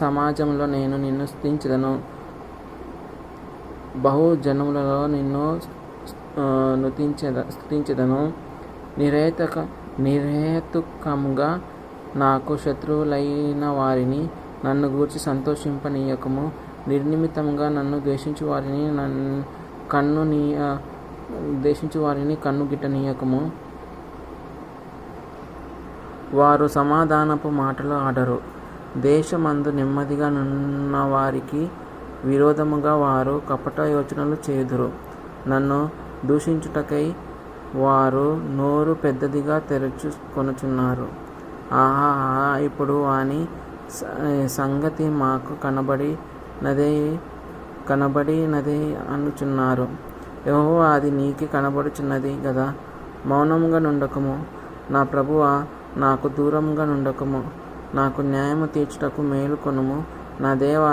సమాజంలో నేను నిన్ను స్తుతించెదను, బహుజనములలో నిన్ను స్తుతించెదను. నిర్హేతుకముగా నాకు శత్రువులైన వారిని నన్ను గూర్చి సంతోషింపనీయకము. నిర్నిమిత్తముగా నన్ను ద్వేషించు వారిని కన్ను గిట్టనీయకము. వారు సమాధానపు మాటలు ఆడరు. దేశమందు నెమ్మదిగా నున్నవారికి విరోధముగా వారు కపట యోచనలు చేయుదురు. నన్ను దూషించుటకై వారు నోరు పెద్దదిగా తెరచుకొనుచున్నారు. ఆహా, ఇప్పుడు వాని సంగతి మాకు కనబడినదే అనుచున్నారు. యెహోవా, అది నీకే కనబడుచున్నది గదా. మౌనముగా నుండకము. నా ప్రభువా, నాకు దూరముగా నుండకము. నాకు న్యాయము తీర్చుటకు మేలుకొనుము. నా దేవా,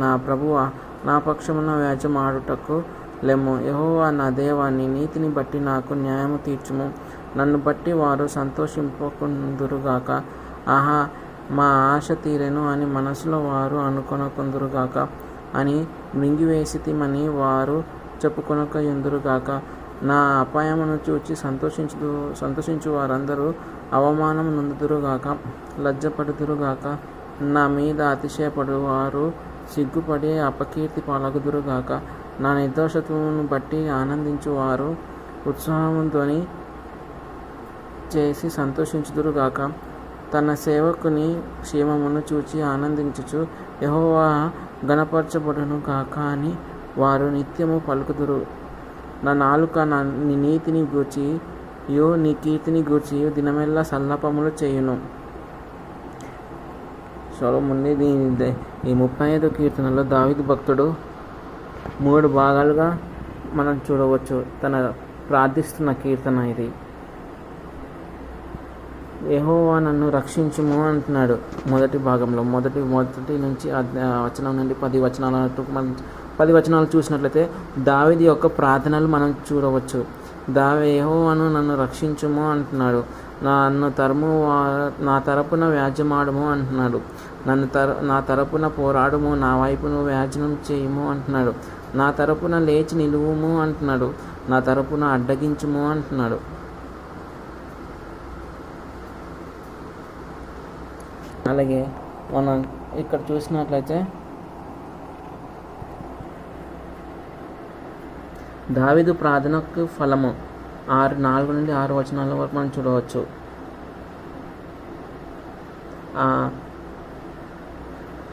నా ప్రభువా, నా పక్షమున వ్యాజ్యమాడుటకు లెమ్ము. యెహోవా నా దేవా, నీ నీతిని బట్టి నాకు న్యాయము తీర్చుము. నన్ను బట్టి వారు సంతోషింపకుందురుగాక. ఆహా, మా ఆశ తీరెను అని మనసులో వారు అనుకొనకుందురుగాక. అని మృంగివేసితిమని వారు చెప్పుకొనకయుందురుగాక. నా అపాయమును చూచి సంతోషించు వారందరూ అవమానము నొందుదురుగాక, లజ్జపడుదురుగాక. నా మీద అతిశయపడు వారు సిగ్గుపడి అపకీర్తి పాలగుదురుగాక. నా నిర్దోషత్వమును బట్టి ఆనందించువారు ఉత్సాహముతోని చేసి సంతోషించుదురుగాక. తన సేవకుని క్షేమమును చూచి ఆనందించుచు యెహోవా ఘనపరచబడును గాక అని వారు నిత్యము పలుకుదురు. నా నాలుక నీ నీతిని గూర్చియు నీ కీర్తిని గూర్చియు దినమెల్లా సల్లపములు చేయును. సొలొమోను ఈ 35వ కీర్తనలో దావీదు భక్తుడు 3 భాగాలుగా మనం చూడవచ్చు. తన ప్రార్థిస్తున్న కీర్తన ఇది. యెహోవా నన్ను రక్షించుము అంటున్నాడు మొదటి భాగంలో. మొదటి నుంచి వచనం నుండి 10 వచనాల వరకు మనం 10 వచనాలు చూసినట్లయితే దావీదు యొక్క ప్రార్థనలు మనం చూడవచ్చు. యెహోవాను నన్ను రక్షించుము అంటున్నాడు. నా తరపున వ్యాజ్యమాడుము అంటున్నాడు. నా తరపున పోరాడుము, నా వైపును వ్యాజ్యం చేయుము అంటున్నాడు. నా తరపున లేచి నిలువుము అంటున్నాడు. నా తరపున అడ్డగించుము అంటున్నాడు. అలాగే మనం ఇక్కడ చూసినట్లయితే దావీదు ప్రార్థనకు ఫలము 4 నుండి 6 వచనాల వరకు మనం చూడవచ్చు.